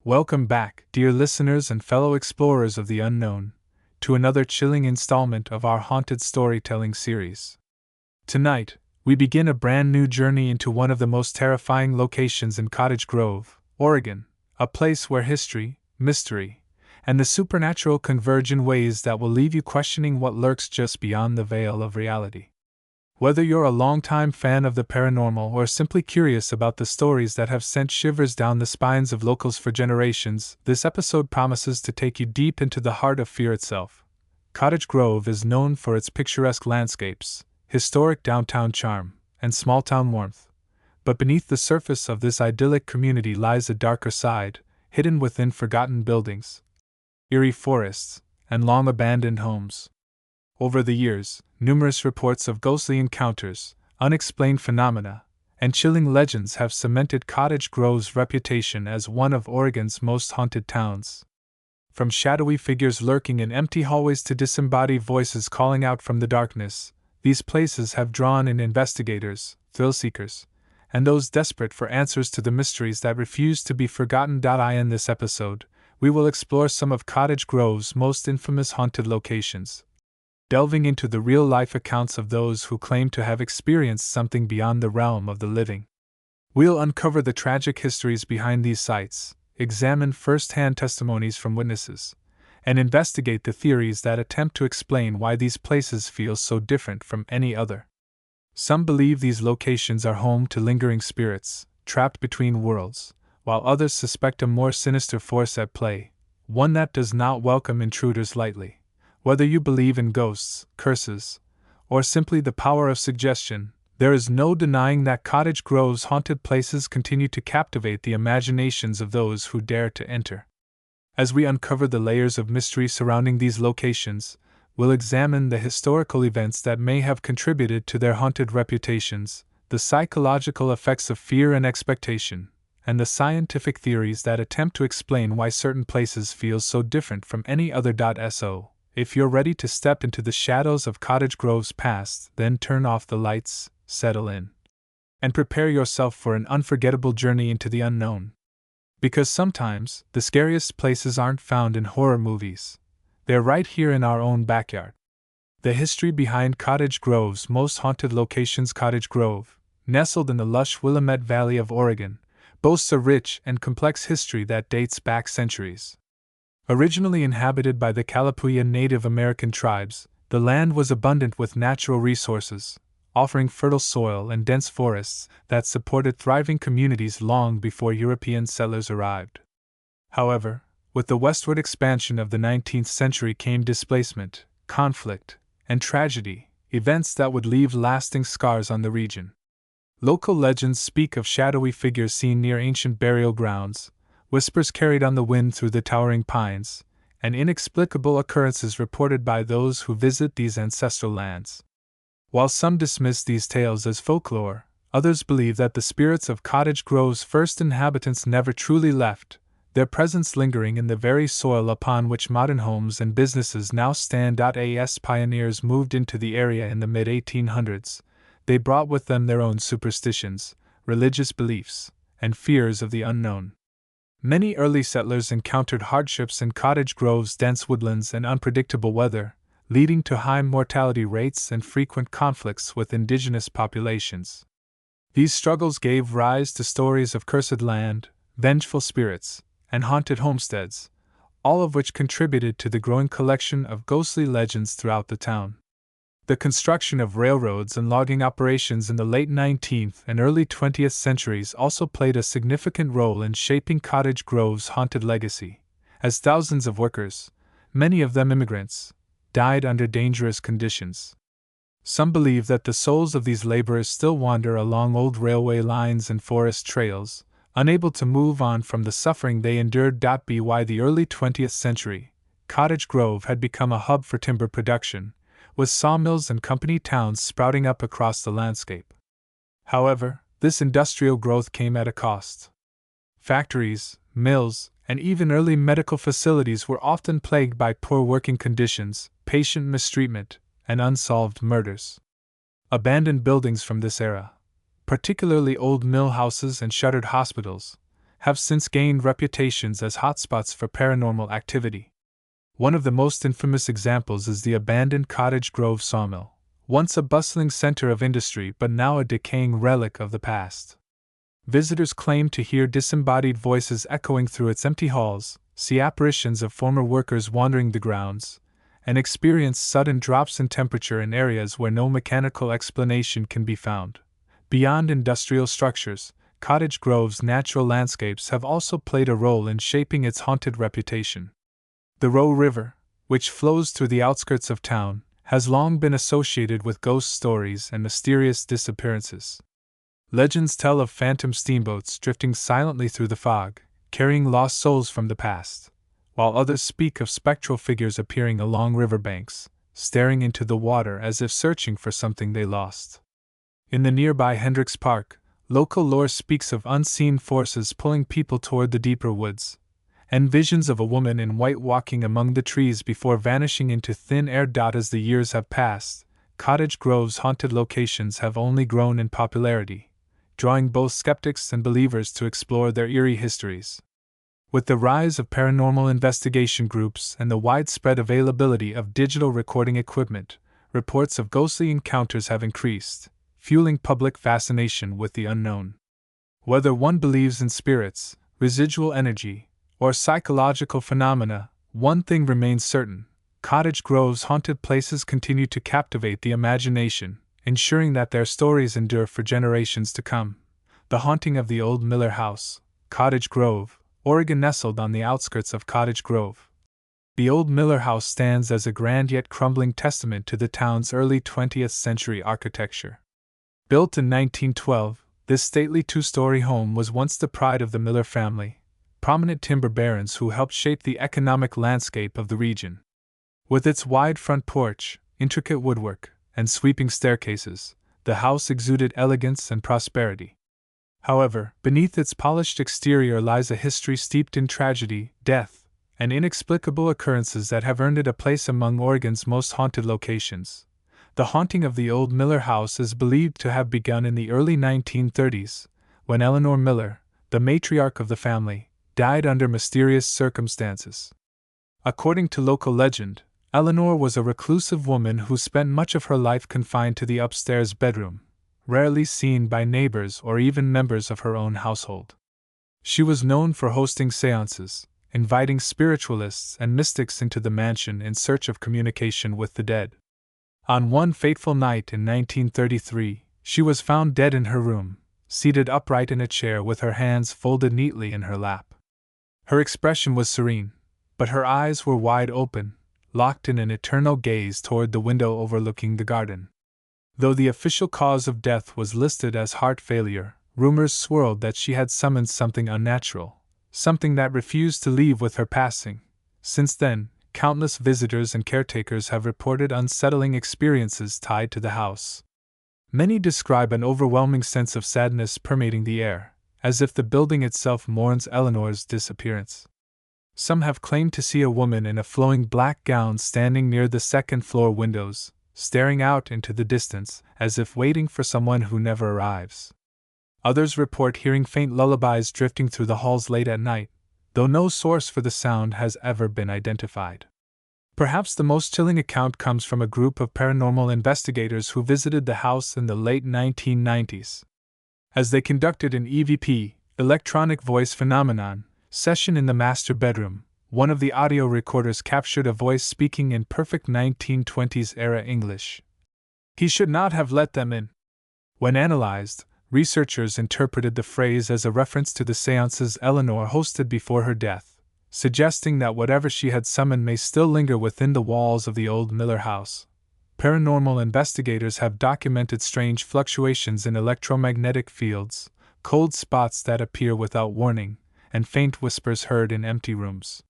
Welcome back, dear listeners and fellow explorers of the unknown, to another chilling installment of our haunted storytelling series. Tonight, we begin a brand new journey into one of the most terrifying locations in Cottage Grove, Oregon, a place where history, mystery, and the supernatural converge in ways that will leave you questioning what lurks just beyond the veil of reality. Whether you're a longtime fan of the paranormal or simply curious about the stories that have sent shivers down the spines of locals for generations, this episode promises to take you deep into the heart of fear itself. Cottage Grove is known for its picturesque landscapes, historic downtown charm, and small-town warmth. But beneath the surface of this idyllic community lies a darker side, hidden within forgotten buildings, eerie forests, and long-abandoned homes. Over the years, numerous reports of ghostly encounters, unexplained phenomena, and chilling legends have cemented Cottage Grove's reputation as one of Oregon's most haunted towns. From shadowy figures lurking in empty hallways to disembodied voices calling out from the darkness, these places have drawn in investigators, thrill-seekers, and those desperate for answers to the mysteries that refuse to be forgotten. In this episode, we will explore some of Cottage Grove's most infamous haunted locations, delving into the real-life accounts of those who claim to have experienced something beyond the realm of the living. We'll uncover the tragic histories behind these sites, examine first-hand testimonies from witnesses, and investigate the theories that attempt to explain why these places feel so different from any other. Some believe these locations are home to lingering spirits, trapped between worlds, while others suspect a more sinister force at play, one that does not welcome intruders lightly. Whether you believe in ghosts, curses, or simply the power of suggestion, there is no denying that Cottage Grove's haunted places continue to captivate the imaginations of those who dare to enter. As we uncover the layers of mystery surrounding these locations, we'll examine the historical events that may have contributed to their haunted reputations, the psychological effects of fear and expectation, and the scientific theories that attempt to explain why certain places feel so different from any other. So, if you're ready to step into the shadows of Cottage Grove's past, then turn off the lights, settle in, and prepare yourself for an unforgettable journey into the unknown. Because sometimes, the scariest places aren't found in horror movies. They're right here in our own backyard. The history behind Cottage Grove's most haunted locations. Cottage Grove, nestled in the lush Willamette Valley of Oregon, boasts a rich and complex history that dates back centuries. Originally inhabited by the Kalapuya Native American tribes, the land was abundant with natural resources, offering fertile soil and dense forests that supported thriving communities long before European settlers arrived. However, with the westward expansion of the 19th century came displacement, conflict, and tragedy, events that would leave lasting scars on the region. Local legends speak of shadowy figures seen near ancient burial grounds, whispers carried on the wind through the towering pines, and inexplicable occurrences reported by those who visit these ancestral lands. While some dismiss these tales as folklore, others believe that the spirits of Cottage Grove's first inhabitants never truly left, their presence lingering in the very soil upon which modern homes and businesses now stand. As pioneers moved into the area in the mid-1800s, they brought with them their own superstitions, religious beliefs, and fears of the unknown. Many early settlers encountered hardships in Cottage Grove's dense woodlands and unpredictable weather, leading to high mortality rates and frequent conflicts with indigenous populations. These struggles gave rise to stories of cursed land, vengeful spirits, and haunted homesteads, all of which contributed to the growing collection of ghostly legends throughout the town. The construction of railroads and logging operations in the late 19th and early 20th centuries also played a significant role in shaping Cottage Grove's haunted legacy, as thousands of workers, many of them immigrants, died under dangerous conditions. Some believe that the souls of these laborers still wander along old railway lines and forest trails, unable to move on from the suffering they endured. By the early 20th century, Cottage Grove had become a hub for timber production, with sawmills and company towns sprouting up across the landscape. However, this industrial growth came at a cost. Factories, mills, and even early medical facilities were often plagued by poor working conditions, patient mistreatment, and unsolved murders. Abandoned buildings from this era, particularly old mill houses and shuttered hospitals, have since gained reputations as hotspots for paranormal activity. One of the most infamous examples is the abandoned Cottage Grove sawmill, once a bustling center of industry but now a decaying relic of the past. Visitors claim to hear disembodied voices echoing through its empty halls, see apparitions of former workers wandering the grounds, and experience sudden drops in temperature in areas where no mechanical explanation can be found. Beyond industrial structures, Cottage Grove's natural landscapes have also played a role in shaping its haunted reputation. The Roe River, which flows through the outskirts of town, has long been associated with ghost stories and mysterious disappearances. Legends tell of phantom steamboats drifting silently through the fog, carrying lost souls from the past, while others speak of spectral figures appearing along riverbanks, staring into the water as if searching for something they lost. In the nearby Hendricks Park, local lore speaks of unseen forces pulling people toward the deeper woods, and visions of a woman in white walking among the trees before vanishing into thin air. As the years have passed, Cottage Grove's haunted locations have only grown in popularity, drawing both skeptics and believers to explore their eerie histories. With the rise of paranormal investigation groups and the widespread availability of digital recording equipment, reports of ghostly encounters have increased, fueling public fascination with the unknown. Whether one believes in spirits, residual energy, or psychological phenomena, one thing remains certain: Cottage Grove's haunted places continue to captivate the imagination, ensuring that their stories endure for generations to come. The haunting of the old Miller House, Cottage Grove, Oregon. Nestled on the outskirts of Cottage Grove, the old Miller House stands as a grand yet crumbling testament to the town's early 20th century architecture. Built in 1912, this stately two-story home was once the pride of the Miller family, prominent timber barons who helped shape the economic landscape of the region. With its wide front porch, intricate woodwork, and sweeping staircases, the house exuded elegance and prosperity. However, beneath its polished exterior lies a history steeped in tragedy, death, and inexplicable occurrences that have earned it a place among Oregon's most haunted locations. The haunting of the old Miller House is believed to have begun in the early 1930s, when Eleanor Miller, the matriarch of the family, died under mysterious circumstances. According to local legend, Eleanor was a reclusive woman who spent much of her life confined to the upstairs bedroom, rarely seen by neighbors or even members of her own household. She was known for hosting seances, inviting spiritualists and mystics into the mansion in search of communication with the dead. On one fateful night in 1933, she was found dead in her room, seated upright in a chair with her hands folded neatly in her lap. Her expression was serene, but her eyes were wide open, locked in an eternal gaze toward the window overlooking the garden. Though the official cause of death was listed as heart failure, rumors swirled that she had summoned something unnatural, something that refused to leave with her passing. Since then, countless visitors and caretakers have reported unsettling experiences tied to the house. Many describe an overwhelming sense of sadness permeating the air, as if the building itself mourns Eleanor's disappearance. Some have claimed to see a woman in a flowing black gown standing near the second-floor windows, staring out into the distance, as if waiting for someone who never arrives. Others report hearing faint lullabies drifting through the halls late at night, though no source for the sound has ever been identified. Perhaps the most chilling account comes from a group of paranormal investigators who visited the house in the late 1990s. As they conducted an EVP, electronic voice phenomenon, session in the master bedroom, one of the audio recorders captured a voice speaking in perfect 1920s-era English. "He should not have let them in." When analyzed, researchers interpreted the phrase as a reference to the seances Eleanor hosted before her death, suggesting that whatever she had summoned may still linger within the walls of the old Miller House. Paranormal investigators have documented strange fluctuations in electromagnetic fields, cold spots that appear without warning, and faint whispers heard in empty rooms.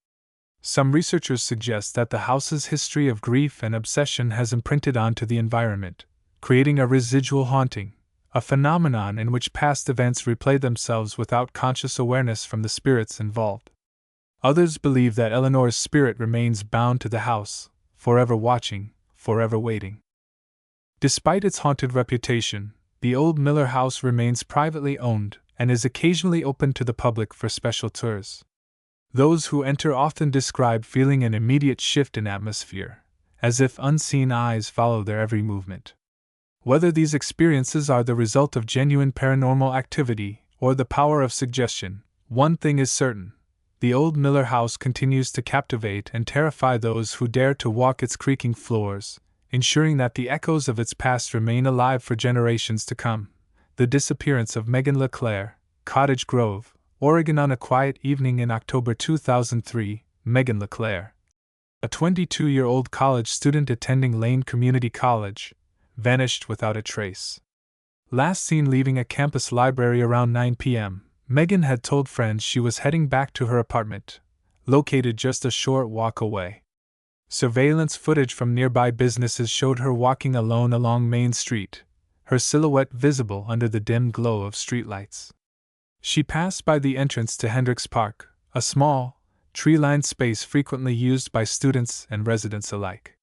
Some researchers suggest that the house's history of grief and obsession has imprinted onto the environment, creating a residual haunting, a phenomenon in which past events replay themselves without conscious awareness from the spirits involved. Others believe that Eleanor's spirit remains bound to the house, forever watching, forever waiting. Despite its haunted reputation, the old Miller House remains privately owned, and is occasionally open to the public for special tours. Those who enter often describe feeling an immediate shift in atmosphere, as if unseen eyes follow their every movement. Whether these experiences are the result of genuine paranormal activity or the power of suggestion, one thing is certain: the old Miller house continues to captivate and terrify those who dare to walk its creaking floors, ensuring that the echoes of its past remain alive for generations to come. The disappearance of Megan LeClaire, Cottage Grove, Oregon. On a quiet evening in October 2003, Megan LeClaire, a 22-year-old college student attending Lane Community College, vanished without a trace. Last seen leaving a campus library around 9 p.m., Megan had told friends she was heading back to her apartment, located just a short walk away. Surveillance footage from nearby businesses showed her walking alone along Main Street, her silhouette visible under the dim glow of streetlights. She passed by the entrance to Hendricks Park, a small, tree-lined space frequently used by students and residents alike.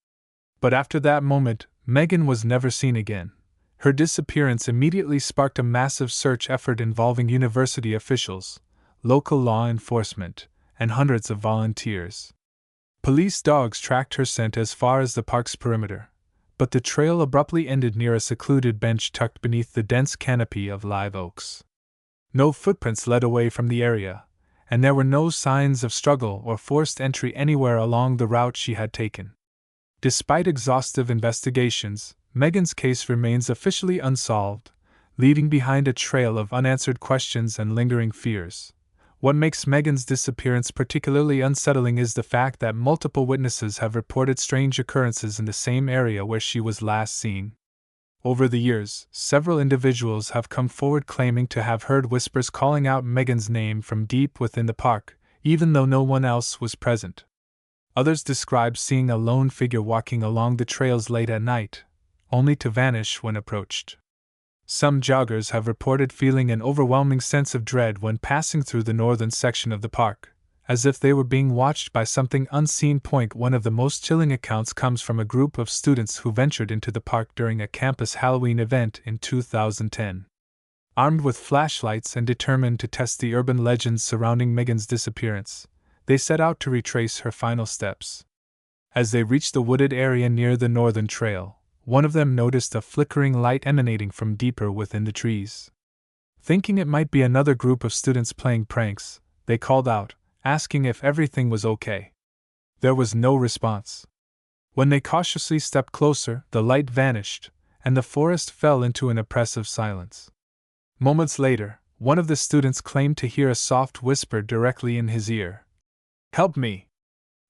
But after that moment, Megan was never seen again. Her disappearance immediately sparked a massive search effort involving university officials, local law enforcement, and hundreds of volunteers. Police dogs tracked her scent as far as the park's perimeter, but the trail abruptly ended near a secluded bench tucked beneath the dense canopy of live oaks. No footprints led away from the area, and there were no signs of struggle or forced entry anywhere along the route she had taken. Despite exhaustive investigations, Megan's case remains officially unsolved, leaving behind a trail of unanswered questions and lingering fears. What makes Megan's disappearance particularly unsettling is the fact that multiple witnesses have reported strange occurrences in the same area where she was last seen. Over the years, several individuals have come forward claiming to have heard whispers calling out Megan's name from deep within the park, even though no one else was present. Others describe seeing a lone figure walking along the trails late at night, only to vanish when approached. Some joggers have reported feeling an overwhelming sense of dread when passing through the northern section of the park, as if they were being watched by something unseen. One of the most chilling accounts comes from a group of students who ventured into the park during a campus Halloween event in 2010. Armed with flashlights and determined to test the urban legends surrounding Megan's disappearance, they set out to retrace her final steps. As they reached the wooded area near the northern trail, one of them noticed a flickering light emanating from deeper within the trees. Thinking it might be another group of students playing pranks, they called out, asking if everything was okay. There was no response. When they cautiously stepped closer, the light vanished, and the forest fell into an oppressive silence. Moments later, one of the students claimed to hear a soft whisper directly in his ear. "Help me!"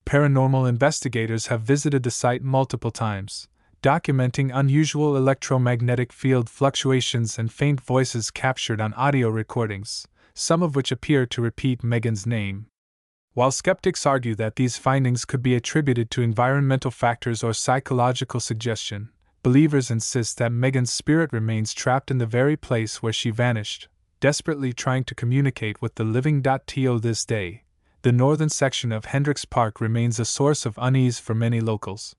Paranormal investigators have visited the site multiple times, documenting unusual electromagnetic field fluctuations and faint voices captured on audio recordings, some of which appear to repeat Megan's name. While skeptics argue that these findings could be attributed to environmental factors or psychological suggestion, believers insist that Megan's spirit remains trapped in the very place where she vanished, desperately trying to communicate with the living. To this day, the northern section of Hendricks Park remains a source of unease for many locals.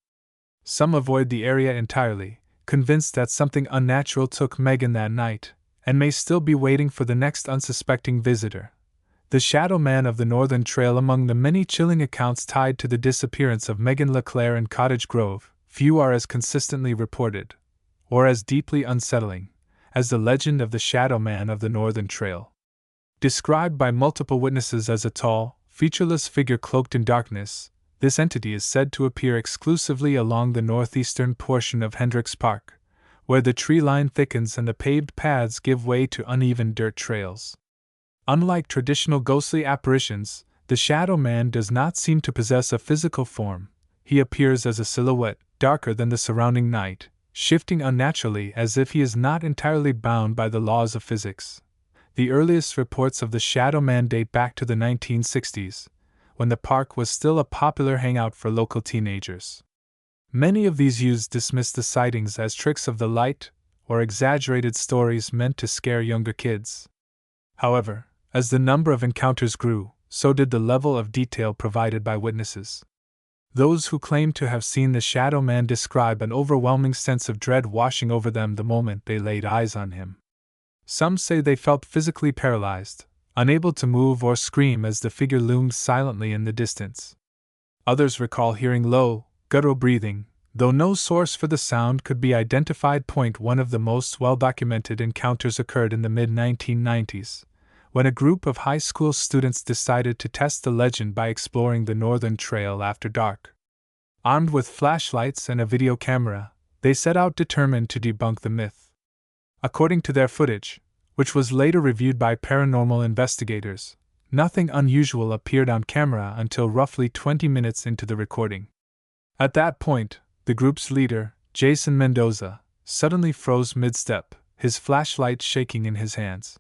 Some avoid the area entirely, convinced that something unnatural took Megan that night, and may still be waiting for the next unsuspecting visitor. The Shadow Man of the Northern Trail. Among the many chilling accounts tied to the disappearance of Megan LeClaire in Cottage Grove, few are as consistently reported, or as deeply unsettling, as the legend of the Shadow Man of the Northern Trail. Described by multiple witnesses as a tall, featureless figure cloaked in darkness, this entity is said to appear exclusively along the northeastern portion of Hendricks Park, where the tree line thickens and the paved paths give way to uneven dirt trails. Unlike traditional ghostly apparitions, the Shadow Man does not seem to possess a physical form. He appears as a silhouette, darker than the surrounding night, shifting unnaturally as if he is not entirely bound by the laws of physics. The earliest reports of the Shadow Man date back to the 1960s, when the park was still a popular hangout for local teenagers. Many of these youths dismissed the sightings as tricks of the light or exaggerated stories meant to scare younger kids. However, as the number of encounters grew, so did the level of detail provided by witnesses. Those who claimed to have seen the Shadow Man describe an overwhelming sense of dread washing over them the moment they laid eyes on him. Some say they felt physically paralyzed, unable to move or scream as the figure loomed silently in the distance. Others recall hearing low, guttural breathing, though no source for the sound could be identified. One of the most well-documented encounters occurred in the mid-1990s, when a group of high school students decided to test the legend by exploring the Northern Trail after dark. Armed with flashlights and a video camera, they set out determined to debunk the myth. According to their footage, which was later reviewed by paranormal investigators, nothing unusual appeared on camera until roughly 20 minutes into the recording. At that point, the group's leader, Jason Mendoza, suddenly froze mid-step, his flashlight shaking in his hands.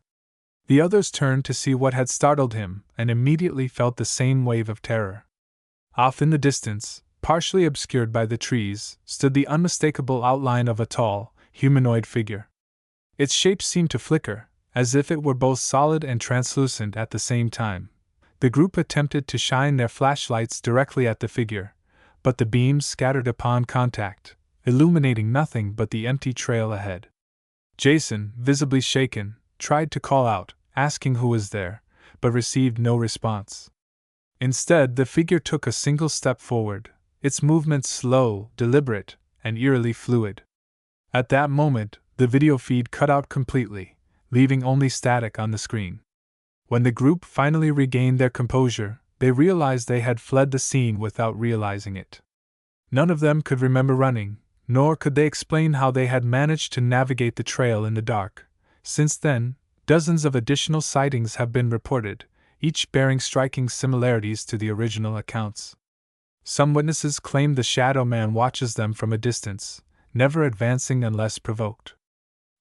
The others turned to see what had startled him and immediately felt the same wave of terror. Off in the distance, partially obscured by the trees, stood the unmistakable outline of a tall, humanoid figure. Its shape seemed to flicker, as if it were both solid and translucent at the same time. The group attempted to shine their flashlights directly at the figure, but the beams scattered upon contact, illuminating nothing but the empty trail ahead. Jason, visibly shaken, tried to call out, asking who was there, but received no response. Instead, the figure took a single step forward, its movements slow, deliberate, and eerily fluid. At that moment, the video feed cut out completely, leaving only static on the screen. When the group finally regained their composure, they realized they had fled the scene without realizing it. None of them could remember running, nor could they explain how they had managed to navigate the trail in the dark. Since then, dozens of additional sightings have been reported, each bearing striking similarities to the original accounts. Some witnesses claim the shadow man watches them from a distance, never advancing unless provoked.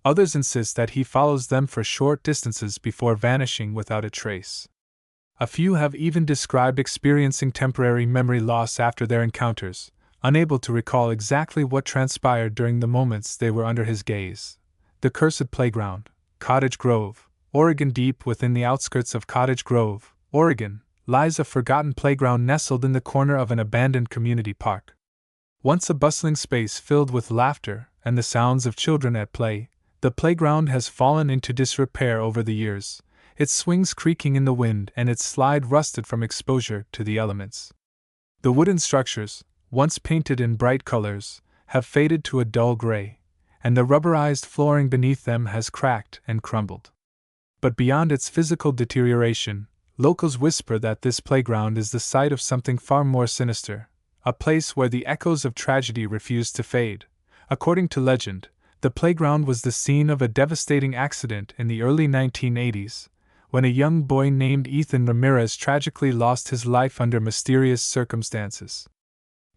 Others insist that he follows them for short distances before vanishing without a trace. A few have even described experiencing temporary memory loss after their encounters, unable to recall exactly what transpired during the moments they were under his gaze. The Cursed Playground, Cottage Grove, Oregon. Deep within the outskirts of Cottage Grove, Oregon, lies a forgotten playground nestled in the corner of an abandoned community park. Once a bustling space filled with laughter and the sounds of children at play, the playground has fallen into disrepair over the years, its swings creaking in the wind and its slide rusted from exposure to the elements. The wooden structures, once painted in bright colors, have faded to a dull gray, and the rubberized flooring beneath them has cracked and crumbled. But beyond its physical deterioration, locals whisper that this playground is the site of something far more sinister, a place where the echoes of tragedy refuse to fade. According to legend, the playground was the scene of a devastating accident in the early 1980s, when a young boy named Ethan Ramirez tragically lost his life under mysterious circumstances.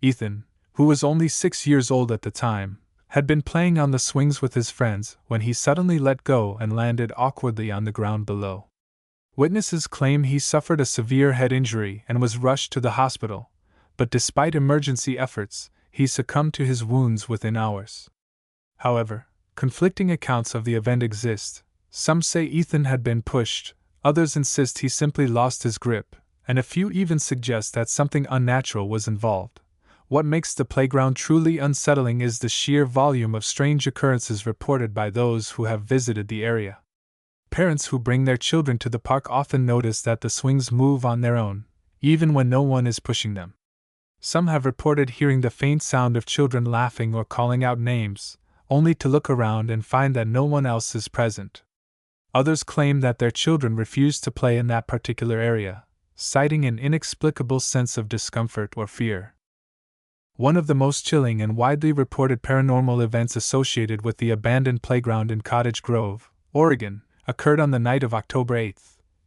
Ethan, who was only 6 years old at the time, had been playing on the swings with his friends when he suddenly let go and landed awkwardly on the ground below. Witnesses claim he suffered a severe head injury and was rushed to the hospital, but despite emergency efforts, he succumbed to his wounds within hours. However, conflicting accounts of the event exist. Some say Ethan had been pushed, others insist he simply lost his grip, and a few even suggest that something unnatural was involved. What makes the playground truly unsettling is the sheer volume of strange occurrences reported by those who have visited the area. Parents who bring their children to the park often notice that the swings move on their own, even when no one is pushing them. Some have reported hearing the faint sound of children laughing or calling out names, only to look around and find that no one else is present. Others claim that their children refuse to play in that particular area, citing an inexplicable sense of discomfort or fear. One of the most chilling and widely reported paranormal events associated with the abandoned playground in Cottage Grove, Oregon, occurred on the night of October 8,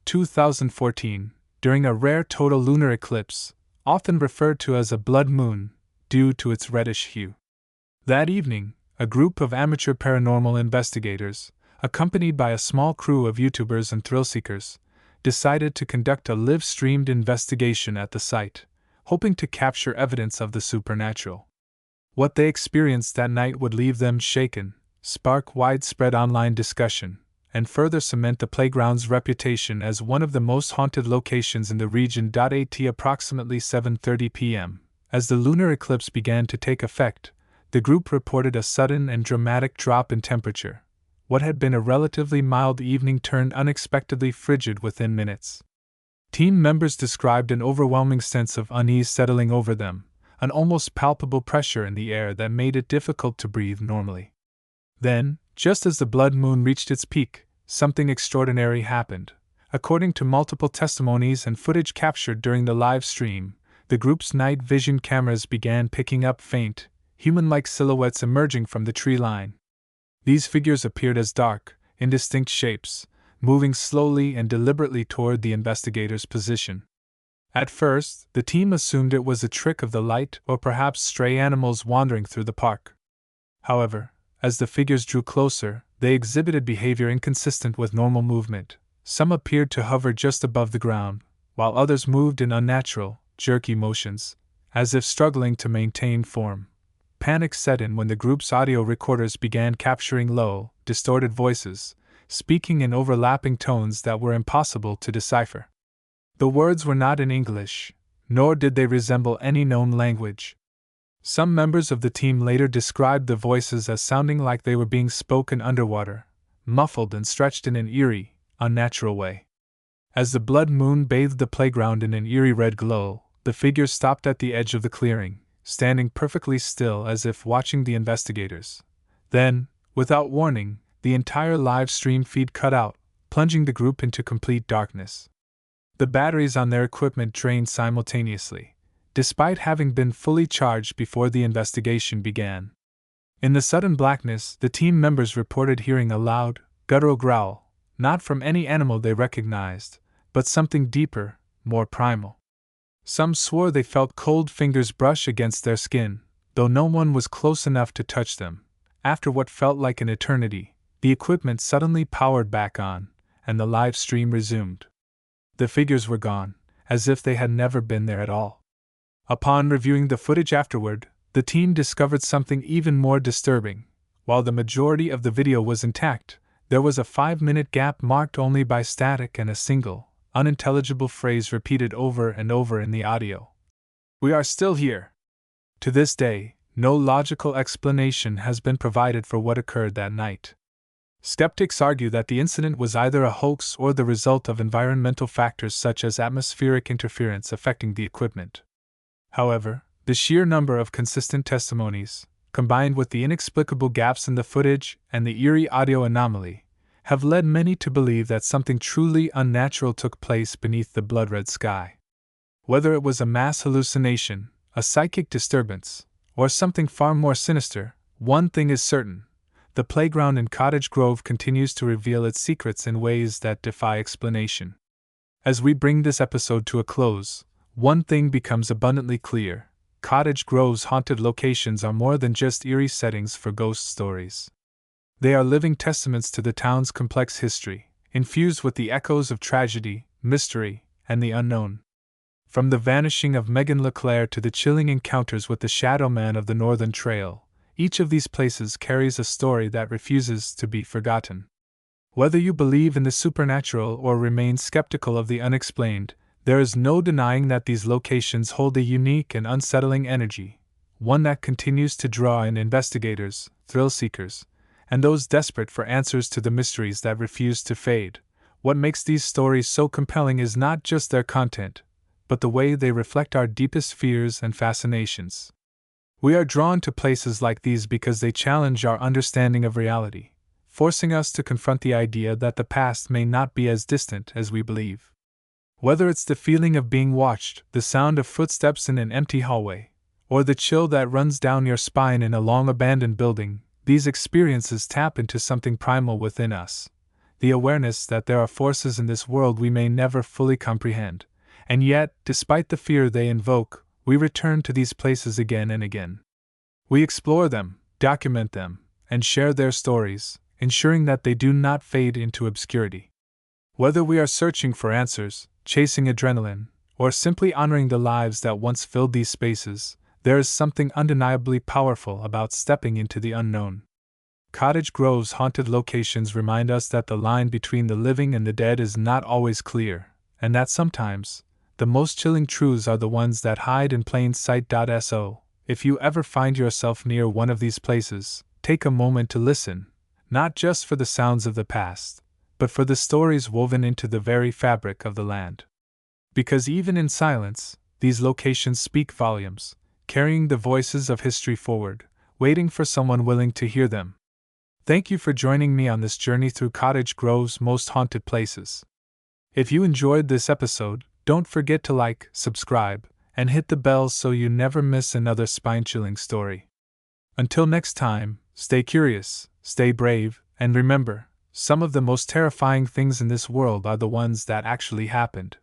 2014, during a rare total lunar eclipse, often referred to as a blood moon, due to its reddish hue. That evening, a group of amateur paranormal investigators, accompanied by a small crew of YouTubers and thrill-seekers, decided to conduct a live-streamed investigation at the site, hoping to capture evidence of the supernatural. What they experienced that night would leave them shaken, spark widespread online discussion, and further cement the playground's reputation as one of the most haunted locations in the region. At approximately 7:30 p.m., as the lunar eclipse began to take effect, the group reported a sudden and dramatic drop in temperature, what had been a relatively mild evening turned unexpectedly frigid within minutes. Team members described an overwhelming sense of unease settling over them, an almost palpable pressure in the air that made it difficult to breathe normally. Then, just as the blood moon reached its peak, something extraordinary happened. According to multiple testimonies and footage captured during the live stream, the group's night vision cameras began picking up faint, human-like silhouettes emerging from the tree line. These figures appeared as dark, indistinct shapes, moving slowly and deliberately toward the investigators' position. At first, the team assumed it was a trick of the light or perhaps stray animals wandering through the park. However, as the figures drew closer, they exhibited behavior inconsistent with normal movement. Some appeared to hover just above the ground, while others moved in unnatural, jerky motions, as if struggling to maintain form. Panic set in when the group's audio recorders began capturing low, distorted voices, speaking in overlapping tones that were impossible to decipher. The words were not in English, nor did they resemble any known language. Some members of the team later described the voices as sounding like they were being spoken underwater, muffled and stretched in an eerie, unnatural way. As the blood moon bathed the playground in an eerie red glow, the figures stopped at the edge of the clearing, standing perfectly still as if watching the investigators. Then, without warning, the entire live stream feed cut out, plunging the group into complete darkness. The batteries on their equipment drained simultaneously, despite having been fully charged before the investigation began. In the sudden blackness, the team members reported hearing a loud, guttural growl, not from any animal they recognized, but something deeper, more primal. Some swore they felt cold fingers brush against their skin, though no one was close enough to touch them. After what felt like an eternity, the equipment suddenly powered back on, and the live stream resumed. The figures were gone, as if they had never been there at all. Upon reviewing the footage afterward, the team discovered something even more disturbing. While the majority of the video was intact, there was a 5-minute gap marked only by static and a single, unintelligible phrase repeated over and over in the audio. "We are still here." To this day, no logical explanation has been provided for what occurred that night. Skeptics argue that the incident was either a hoax or the result of environmental factors such as atmospheric interference affecting the equipment. However, the sheer number of consistent testimonies, combined with the inexplicable gaps in the footage and the eerie audio anomaly, have led many to believe that something truly unnatural took place beneath the blood-red sky. Whether it was a mass hallucination, a psychic disturbance, or something far more sinister, one thing is certain: the playground in Cottage Grove continues to reveal its secrets in ways that defy explanation. As we bring this episode to a close, one thing becomes abundantly clear: Cottage Grove's haunted locations are more than just eerie settings for ghost stories. They are living testaments to the town's complex history, infused with the echoes of tragedy, mystery, and the unknown. From the vanishing of Megan LeClaire to the chilling encounters with the Shadow Man of the Northern Trail, each of these places carries a story that refuses to be forgotten. Whether you believe in the supernatural or remain skeptical of the unexplained, there is no denying that these locations hold a unique and unsettling energy, one that continues to draw in investigators, thrill-seekers, and those desperate for answers to the mysteries that refuse to fade. What makes these stories so compelling is not just their content, but the way they reflect our deepest fears and fascinations. We are drawn to places like these because they challenge our understanding of reality, forcing us to confront the idea that the past may not be as distant as we believe. Whether it's the feeling of being watched, the sound of footsteps in an empty hallway, or the chill that runs down your spine in a long-abandoned building, these experiences tap into something primal within us, the awareness that there are forces in this world we may never fully comprehend. And yet, despite the fear they invoke, we return to these places again and again. We explore them, document them, and share their stories, ensuring that they do not fade into obscurity. Whether we are searching for answers, chasing adrenaline, or simply honoring the lives that once filled these spaces, there is something undeniably powerful about stepping into the unknown. Cottage Grove's haunted locations remind us that the line between the living and the dead is not always clear, and that sometimes, the most chilling truths are the ones that hide in plain sight. So, if you ever find yourself near one of these places, take a moment to listen, not just for the sounds of the past, but for the stories woven into the very fabric of the land. Because even in silence, these locations speak volumes, carrying the voices of history forward, waiting for someone willing to hear them. Thank you for joining me on this journey through Cottage Grove's most haunted places. If you enjoyed this episode, don't forget to like, subscribe, and hit the bell so you never miss another spine-chilling story. Until next time, stay curious, stay brave, and remember, some of the most terrifying things in this world are the ones that actually happened.